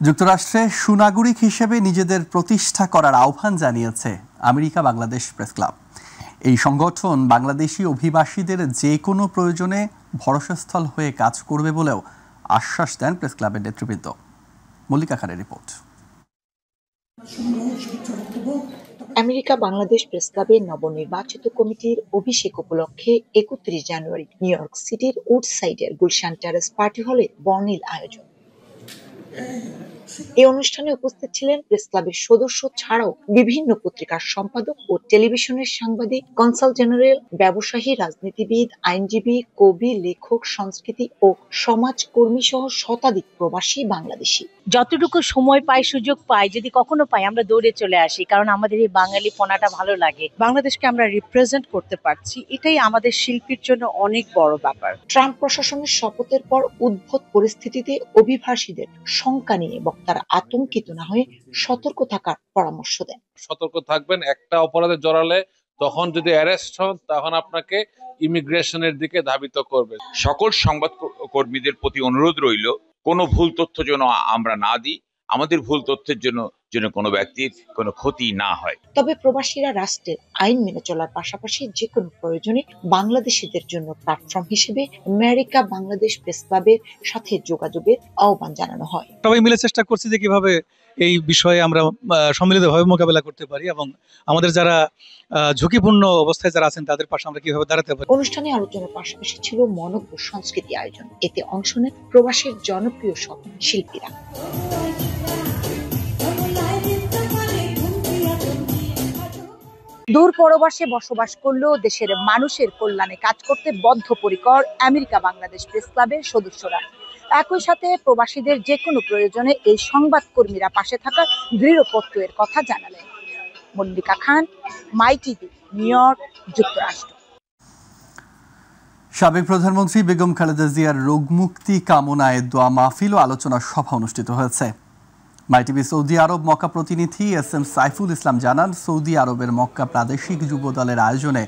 যুক্তরাষ্ট্রে সুনাগরিক হিসেবে নিজেদের প্রতিষ্ঠা করার আহ্বান জানিয়েছে আমেরিকা বাংলাদেশ প্রেস ক্লাব। এই সংগঠন বাংলাদেশি অভিবাসীদের যে কোনো প্রয়োজনে ভরসাস্থল হয়ে কাজ করবে বলেও আশ্বাস দেন প্রেস ক্লাবের নেতৃবৃন্দ। মল্লিকা খানের রিপোর্ট। আমেরিকা বাংলাদেশ প্রেস ক্লাবের নবনির্বাচিত কমিটির অভিষেক উপলক্ষে 31 জানুয়ারি নিউ ইয়র্ক সিটির উডসাইডের গুলশান টেরেস পার্টি হলে বর্ণিল আয়োজন। এই অনুষ্ঠানে উপস্থিত ছিলেন প্রেস ক্লাবের সদস্য ছাড়াও বিভিন্ন পত্রিকার সম্পাদক ও টেলিভিশনের সাংবাদিক, কনসাল জেনারেল, ব্যবসায়ী, রাজনীতিবিদ, আইনজীবী, কবি, লেখক, সংস্কৃতি ও সমাজকর্মী সহ শতাধিক প্রবাসী বাংলাদেশি। যতটুকু সময় পাই, সুযোগ পাই, যদি কখনো পাই আমরা দৌড়ে চলে আসি, কারণ আমাদের এই বাঙালি পনাটা ভালো লাগে। বাংলাদেশকে আমরা রিপ্রেজেন্ট করতে পারছি, এটাই আমাদের শিল্পীর জন্য অনেক বড় ব্যাপার। ট্রাম্প প্রশাসনের শপথের পর উদ্ভূত পরিস্থিতিতে অভিবাসীদের শঙ্কা নিয়ে বক্তারা আতঙ্কিত না হয়ে সতর্ক থাকার পরামর্শ দেন। সতর্ক থাকবেন, একটা অপরাধে জড়ালে তখন যদি অ্যারেস্ট হন তখন আপনাকে ইমিগ্রেশনের দিকে ধাবিত করবে। সকল সংবাদ কর্মীদের প্রতি অনুরোধ রইল, কোনো ভুল তথ্য যেন আমরা না দিই, আমাদের ভুল তথ্যের জন্য যেন কোনো ব্যক্তির কোনো ক্ষতি না হয়। তবে প্রবাসীরা রাষ্ট্রের আইন মেনে চলার পাশাপাশি যে কোনো প্রয়োজনে বাংলাদেশিদের জন্য প্ল্যাটফর্ম হিসেবে আমেরিকা বাংলাদেশ প্রেস ক্লাবের সাথে যোগাযোগের আহ্বান জানানো হয়। সবাই মিলে চেষ্টা করছি যে কিভাবে এই বিষয়ে আমরা সম্মিলিতভাবে মোকাবেলা করতে পারি এবং আমাদের যারা ঝুঁকিপূর্ণ অবস্থায় যারা আছেন তাদের পাশে আমরা কিভাবে দাঁড়াতে পারি। অনুষ্ঠানে আলোচনার পাশাপাশি ছিল মনোজ্ঞ সংস্কৃতি আয়োজন। এতে অংশ নেন প্রবাসের জনপ্রিয় সব শিল্পীরা। দূর পরবাসে বসবাস করলেও দেশের মানুষের কল্যাণে কাজ করতে বদ্ধপরিকর আমেরিকা বাংলাদেশ প্রেস ক্লাবের সদস্যরা। একই সাথে প্রবাসীদের যে কোনো প্রয়োজনে এই সংবাদকর্মীরা পাশে থাকার দৃঢ় প্রত্যয়ের কথা জানালেন। মল্লিকা খান, মাই টিভি, নিউ ইয়র্ক, যুক্তরাষ্ট্র। সাবেক প্রধানমন্ত্রী বেগম খালেদা জিয়ার রোগমুক্তি কামনায় দোয়া মাহফিল ও আলোচনা সভা অনুষ্ঠিত হয়েছে। মাই টিভি সৌদি আরব মক্কা প্রতিনিধি এস.এম. সাইফুল ইসলাম জানান, সৌদি আরবের মক্কা প্রাদেশিক যুব দলের আয়োজনে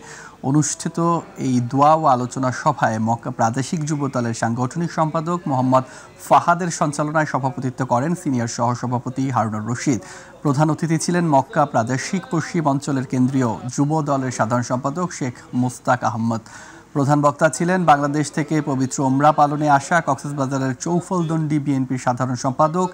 অনুষ্ঠিত এই দোয়া ও আলোচনা সভায় মক্কা প্রাদেশিক যুব দলের সাংগঠনিক সম্পাদক মোহাম্মদ ফাহাদের সঞ্চালনায় সভাপতিত্ব করেন সিনিয়র সহসভাপতি হারুনুর রশিদ। প্রধান অতিথি ছিলেন মক্কা প্রাদেশিক পশ্চিম অঞ্চলের কেন্দ্রীয় যুব দলের সাধারণ সম্পাদক শেখ মুস্তাক আহমদ। প্রধান বক্তা ছিলেন বাংলাদেশ থেকে পবিত্র ওমরা পালনে আসা কক্সবাজারের চৌফলদণ্ডী বিএনপির সাধারণ সম্পাদক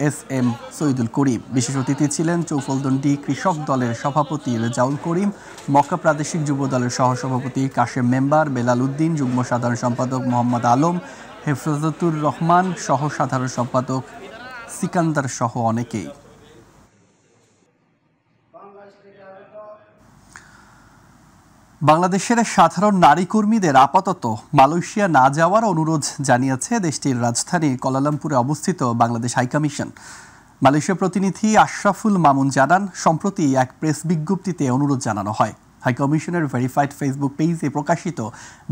এস.এম. সৈয়দুল করিম। বিশেষ অতিথি ছিলেন চৌফলদণ্ডী কৃষক দলের সভাপতি রেজাউল করিম, মক্কা প্রাদেশিক যুব দলের সহসভাপতি কাশেম মেম্বার, বেলাল উদ্দিন, যুগ্ম সাধারণ সম্পাদক মোহাম্মদ আলম, হেফাজতুর রহমান সহ সাধারণ সম্পাদক সিকান্দার সহ অনেকেই। বাংলাদেশের সাধারণ নারী কর্মীদের আপাতত মালয়েশিয়া না যাওয়ার অনুরোধ জানিয়েছে দেশটির রাজধানী কুয়ালালামপুরে অবস্থিত বাংলাদেশ হাইকমিশন। মালয়েশিয়া প্রতিনিধি আশরাফুল মামুন জানান, সম্প্রতি এক প্রেস বিজ্ঞপ্তিতে অনুরোধ জানানো হয়। হাইকমিশনের ভেরিফাইড ফেসবুক পেজে প্রকাশিত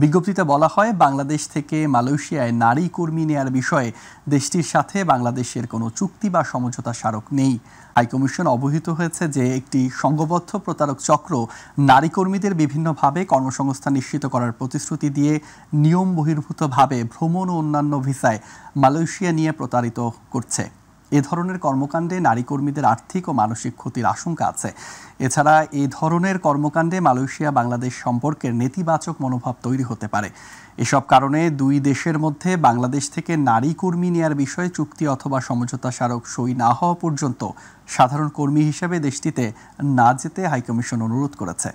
বিজ্ঞপ্তিতে বলা হয়, বাংলাদেশ থেকে মালয়েশিয়ায় নারী কর্মী নেয়ার বিষয়ে দেশটির সাথে বাংলাদেশের কোনো চুক্তি বা সমঝোতা স্মারক নেই। হাইকমিশন অবহিত হয়েছে যে একটি সংঘবদ্ধ প্রতারক চক্র নারী কর্মীদের বিভিন্নভাবে কর্মসংস্থান নিশ্চিত করার প্রতিশ্রুতি দিয়ে নিয়ম বহির্ভূতভাবে ভ্রমণ ও অন্যান্য ভিসায় মালয়েশিয়া নিয়ে প্রতারিত করছে। এ ধরনের কর্মকাণ্ডে নারী কর্মীদের আর্থিক ও মানসিক ক্ষতির আশঙ্কা আছে। এছাড়া এই ধরনের কর্মকাণ্ডে মালয়েশিয়া বাংলাদেশ সম্পর্কের নেতিবাচক মনোভাব তৈরি হতে পারে। এসব কারণে দুই দেশের মধ্যে বাংলাদেশ থেকে নারী কর্মী নেয়ার বিষয়ে চুক্তি অথবা সমঝোতা স্মারক সই না হওয়া পর্যন্ত সাধারণ কর্মী হিসেবে দেশটিতে না যেতে হাইকমিশন অনুরোধ করেছে।